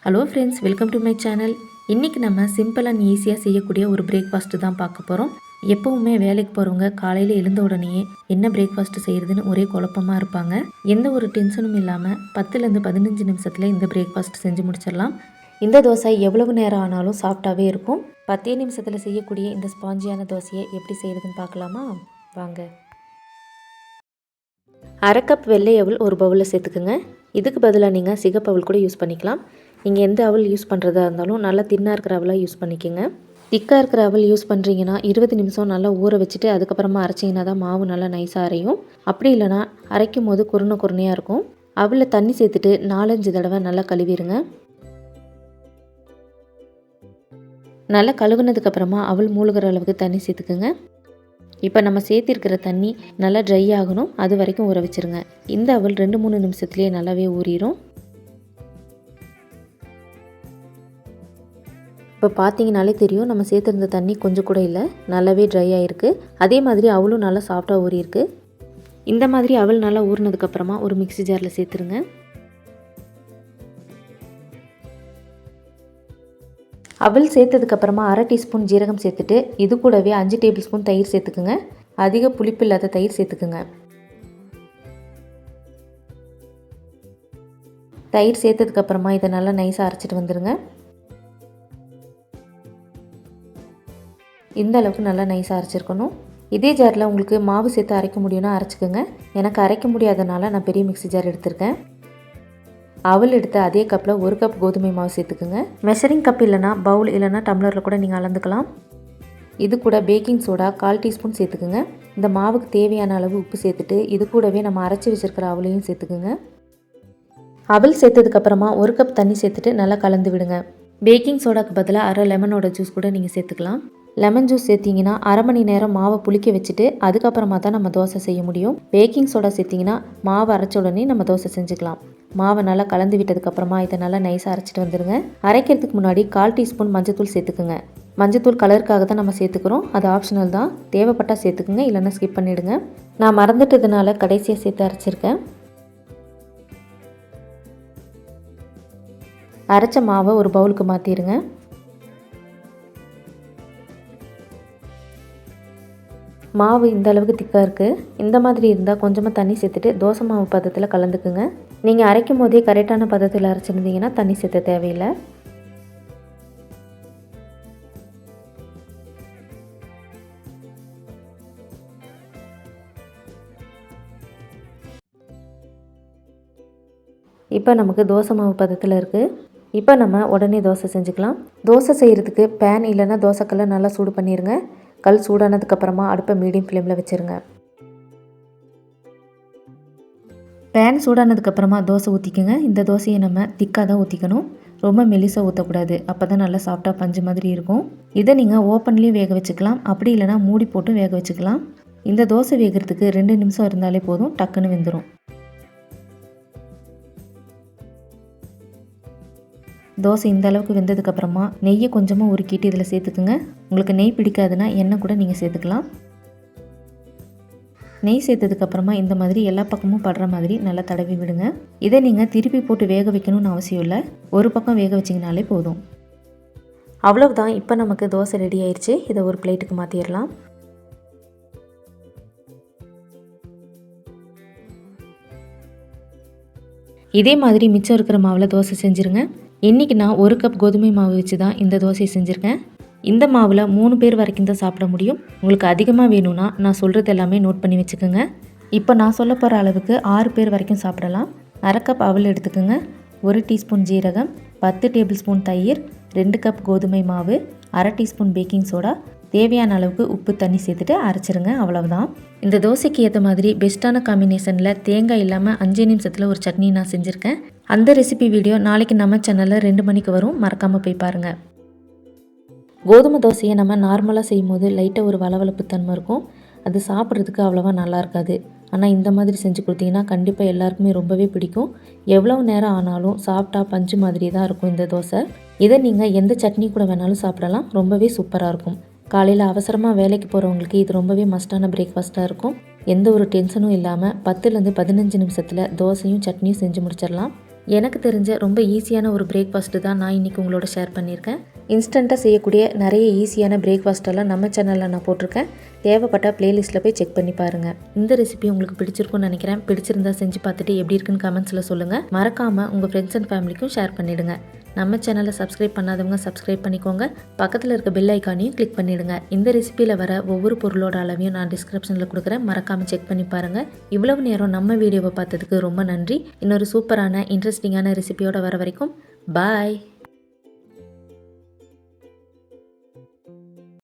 Hello friends, welcome to my channel. இன்றைக்கி நம்ம simple and ஈஸியாக செய்யக்கூடிய ஒரு பிரேக்ஃபாஸ்ட்டு தான் பார்க்க போகிறோம். எப்போவுமே வேலைக்கு போகிறவங்க காலையில் எழுந்த உடனேயே என்ன பிரேக்ஃபாஸ்ட்டு செய்கிறதுன்னு ஒரே குழப்பமாக இருப்பாங்க. எந்த ஒரு டென்ஷனும் இல்லாமல் 10லேருந்து 15 நிமிஷத்தில் இந்த பிரேக்ஃபாஸ்ட் செஞ்சு முடிச்சிடலாம். இந்த தோசை எவ்வளவு நேரம் ஆனாலும் சாஃப்டாகவே இருக்கும். 10 நிமிஷத்தில் செய்யக்கூடிய இந்த ஸ்பாஞ்சியான தோசையை எப்படி செய்கிறதுன்னு பார்க்கலாமா? வாங்க. அரை கப் வெள்ளை அவல் ஒரு பவுலில் சேர்த்துக்குங்க. இதுக்கு பதிலாக நீங்கள் சிகப்பு அவல் கூட யூஸ் பண்ணிக்கலாம். நீங்கள் எந்த அவல் யூஸ் பண்ணுறதா இருந்தாலும் நல்லா தின்னாக இருக்கிற அவலாக யூஸ் பண்ணிக்கோங்க. திக்காக இருக்கிற அவல் யூஸ் பண்ணுறீங்கன்னா 20 நிமிஷம் நல்லா ஊற வச்சுட்டு அதுக்கப்புறமா அரைச்சிங்கன்னா தான் மாவு நல்லா நைஸாக அரையும். அப்படி இல்லைனா அரைக்கும் போது குருணையாக இருக்கும். அவலில் தண்ணி சேர்த்துட்டு 4-5 தடவை நல்லா கழுவிடுங்க. நல்லா கழுவுனதுக்கப்புறமா அவல் மூழ்கிற அளவுக்கு தண்ணி சேர்த்துக்குங்க. இப்போ நம்ம சேர்த்திருக்கிற தண்ணி நல்லா ட்ரை ஆகணும், அது வரைக்கும் ஊற வச்சுருங்க. இந்த அவல் 2-3 நிமிஷத்துலேயே நல்லாவே ஊறிடும். இப்போ பார்த்தீங்கனாலே தெரியும், நம்ம சேர்த்துருந்த தண்ணி கொஞ்சம் கூட இல்லை, நல்லாவே ட்ரை ஆகிருக்கு. அதே மாதிரி அவளும் நல்லா சாஃப்டாக ஊறியிருக்கு. இந்த மாதிரி அவல் நல்லா ஊறினதுக்கப்புறமா ஒரு மிக்ஸி ஜாரில் சேர்த்துருங்க. அவல் சேர்த்ததுக்கப்புறமா 1/2 டீஸ்பூன் ஜீரகம் சேர்த்துட்டு இது கூடவே 5 டேபிள் ஸ்பூன் தயிர் சேர்த்துக்குங்க. அதிக புளிப்பு இல்லாத தயிர் சேர்த்துக்குங்க. தயிர் சேர்த்ததுக்கப்புறமா இதை நல்லா நைஸாக அரைச்சிட்டு வந்துடுங்க. இந்த அளவுக்கு நல்லா நைஸாக அரைச்சிருக்கணும். இதே ஜாரில் உங்களுக்கு மாவு சேர்த்து அரைக்க முடியும்னா அரைச்சிக்கோங்க. எனக்கு அரைக்க முடியாதனால நான் பெரிய மிக்ஸி ஜார் எடுத்திருக்கேன். அவல் எடுத்து அதே கப்பில் 1 கப் கோதுமை மாவு சேர்த்துக்குங்க. மெஷரிங் கப் இல்லைனா பவுல் இல்லைனா டம்ளரில் கூட நீங்கள் அளந்துக்கலாம். இது கூட பேக்கிங் சோடா 1/4 டீஸ்பூன் சேர்த்துக்குங்க. இந்த மாவுக்கு தேவையான அளவு உப்பு சேர்த்துட்டு இது கூடவே நம்ம அரைச்சி வச்சுருக்கிற அவளையும் சேர்த்துக்குங்க. அவல் சேர்த்ததுக்கப்புறமா 1 கப் தண்ணி சேர்த்துட்டு நல்லா கலந்து விடுங்க. பேக்கிங் சோடாக்கு பதிலாக 1/2 லெமனோட ஜூஸ் கூட நீங்கள் சேர்த்துக்கலாம். லெமன் ஜூஸ் சேர்த்திங்கன்னா 1/2 மணி நேரம் மாவை புளிக்க வச்சுட்டு அதுக்கப்புறமா தான் நம்ம தோசை செய்ய முடியும். பேக்கிங் சோடா சேர்த்திங்கன்னா மாவை அரைச்ச உடனே நம்ம தோசை செஞ்சுக்கலாம். மாவை நல்லா கலந்து விட்டதுக்கப்புறமா இதை நல்லா நைஸாக அரைச்சிட்டு வந்துடுங்க. அரைக்கிறதுக்கு முன்னாடி 1/4 டீஸ்பூன் மஞ்சத்தூள் சேர்த்துக்குங்க. மஞ்சத்தூள் கலருக்காக தான் நம்ம சேர்த்துக்கிறோம், அது ஆப்ஷனல் தான். தேவைப்பட்டால் சேர்த்துக்குங்க, இல்லைன்னா ஸ்கிப் பண்ணிவிடுங்க. நான் மறந்துட்டதுனால கடைசியாக சேர்த்து அரைச்சிருக்கேன். அரைச்ச மாவை ஒரு பவுலுக்கு மாற்றிடுங்க. மாவு இந்த அளவுக்கு திக்காக இருக்குது. இந்த மாதிரி இருந்தால் கொஞ்சமாக தண்ணி சேர்த்துட்டு தோசை மாவு பதத்தில் கலந்துக்குங்க. நீங்கள் அரைக்கும் போதே கரெக்டான பதத்தில் அரைச்சிருந்தீங்கன்னா தண்ணி சேர்த்த தேவையில்லை. இப்போ நமக்கு தோசை மாவு பதத்தில் இருக்குது. இப்போ நம்ம உடனே தோசை செஞ்சுக்கலாம். தோசை செய்கிறதுக்கு பேன் இல்லைன்னா தோசைக்கல்லை நல்லா சூடு பண்ணிடுங்க. கல் சூடானதுக்கப்புறமா அடுப்பை மீடியம் ஃப்ளேமில் வச்சுருங்க. பேன் சூடானதுக்கப்புறமா தோசை ஊற்றிக்குங்க. இந்த தோசையை நம்ம திக்காக தான் ஊற்றிக்கணும், ரொம்ப மெலிசாக ஊற்றக்கூடாது. அப்போ தான் நல்லா சாஃப்டாக பஞ்சு மாதிரி இருக்கும். இதை நீங்கள் ஓப்பன்லேயும் வேக வச்சுக்கலாம், அப்படி இல்லைனா மூடி போட்டும் வேக வச்சுக்கலாம். இந்த தோசை வேகிறதுக்கு 2 நிமிஷம் இருந்தாலே போதும், டக்குன்னு வெந்துடும். தோசை இந்த அளவுக்கு வெந்ததுக்கப்புறமா நெய்யை கொஞ்சமாக உருக்கிட்டு இதில் சேர்த்துக்குங்க. உங்களுக்கு நெய் பிடிக்காதுன்னா எண்ணெய் கூட நீங்கள் சேர்த்துக்கலாம். நெய் சேர்த்ததுக்கப்புறமா இந்த மாதிரி எல்லா பக்கமும் படுற மாதிரி நல்லா தடவி விடுங்க. இதை நீங்கள் திருப்பி போட்டு வேக வைக்கணும்னு அவசியம் இல்லை, ஒரு பக்கம் வேக வச்சிங்கனாலே போதும். அவ்வளவுதான். இப்போ நமக்கு தோசை ரெடி ஆயிடுச்சு. இதை ஒரு பிளேட்டுக்கு மாற்றிடலாம். இதே மாதிரி மிச்சம் இருக்கிற மாவில் தோசை செஞ்சுருங்க. இன்றைக்கி நான் 1 கப் கோதுமை மாவு வச்சு தான் இந்த தோசையை செஞ்சுருக்கேன். இந்த மாவில் 3 பேர் வரைக்கும் தான் சாப்பிட முடியும். உங்களுக்கு அதிகமாக வேணும்னா நான் சொல்கிறது எல்லாமே நோட் பண்ணி வச்சுக்கோங்க. இப்போ நான் சொல்ல போகிற அளவுக்கு 6 பேர் வரைக்கும் சாப்பிடலாம். 1/2 கப் அவல் எடுத்துக்கோங்க. 1 டீஸ்பூன் ஜீரகம், 10 டேபிள் ஸ்பூன் தயிர், 2 கப் கோதுமை மாவு, 1/2 டீஸ்பூன் பேக்கிங் சோடா, தேவையான அளவுக்கு உப்பு, தண்ணி சேர்த்துட்டு அரைச்சிருங்க. அவ்வளவுதான். இந்த தோசைக்கு ஏற்ற மாதிரி பெஸ்ட்டான காம்பினேஷனில் தேங்காய் இல்லாமல் 5 நிமிஷத்தில் ஒரு சட்னி நான் செஞ்சுருக்கேன். அந்த ரெசிபி வீடியோ நாளைக்கு நம்ம சேனலில் 2 மணிக்கு வரும், மறக்காமல் போய் பாருங்கள். கோதுமை தோசையை நம்ம நார்மலாக செய்யும் போது லைட்டாக ஒரு வளவளப்பு தன்மை இருக்கும், அது சாப்பிட்றதுக்கு அவ்வளோவா நல்லா இருக்காது. ஆனால் இந்த மாதிரி செஞ்சு கொடுத்தீங்கன்னா கண்டிப்பாக எல்லாருக்குமே ரொம்பவே பிடிக்கும். எவ்வளோ நேரம் ஆனாலும் சாப்பிட்டா பஞ்சு மாதிரி தான் இருக்கும் இந்த தோசை. இதை நீங்கள் எந்த சட்னி கூட வேணாலும் சாப்பிடலாம், ரொம்பவே சூப்பராக இருக்கும். காலையில் அவசரமாக வேலைக்கு போகிறவங்களுக்கு இது ரொம்பவே மஸ்டான பிரேக்ஃபாஸ்ட்டாக இருக்கும். எந்த ஒரு டென்ஷனும் இல்லாமல் 10லேருந்து 15 நிமிஷத்தில் தோசையும் சட்னியும் செஞ்சு முடிச்சிடலாம். எனக்கு தெரிஞ்ச ரொம்ப ஈஸியான ஒரு பிரேக்ஃபாஸ்ட்டு தான் நான் இன்றைக்கி உங்களோட ஷேர் பண்ணியிருக்கேன். இன்ஸ்டண்ட்டாக செய்யக்கூடிய நிறைய ஈஸியான பிரேக்ஃபாஸ்ட்டெல்லாம் நம்ம சேனலில் நான் போட்டிருக்கேன். தேவைப்பட்ட ப்ளேலிஸ்ட்டில் போய் செக் பண்ணி பாருங்கள். இந்த ரெசிபி உங்களுக்கு பிடிச்சிருக்குன்னு நினைக்கிறேன். பிடிச்சிருந்தா செஞ்சு பார்த்துட்டு எப்படி இருக்குன்னு கமெண்ட்ஸில் சொல்லுங்கள். மறக்காமல் உங்கள் ஃப்ரெண்ட்ஸ் அண்ட் ஃபேமிலிக்கும் ஷேர் பண்ணிவிடுங்க. நம்ம சேனலை சப்ஸ்கிரைப் பண்ணாதவங்க சப்ஸ்கிரைப் பண்ணிக்கோங்க. பக்கத்தில் இருக்க பெல் ஐக்கானையும் கிளிக் பண்ணிவிடுங்க. இந்த ரெசிபியில் வர ஒவ்வொரு பொருளோட அளவையும் நான் டிஸ்கிரிப்ஷனில் கொடுக்குறேன். மறக்காமல் செக் பண்ணி பாருங்கள். இவ்வளவு நேரம் நம்ம வீடியோவை பார்த்ததுக்கு ரொம்ப நன்றி. இன்னொரு சூப்பரான இன்ட்ரெஸ்டிங்கான ரெசிபியோட வர வரைக்கும் பாய்.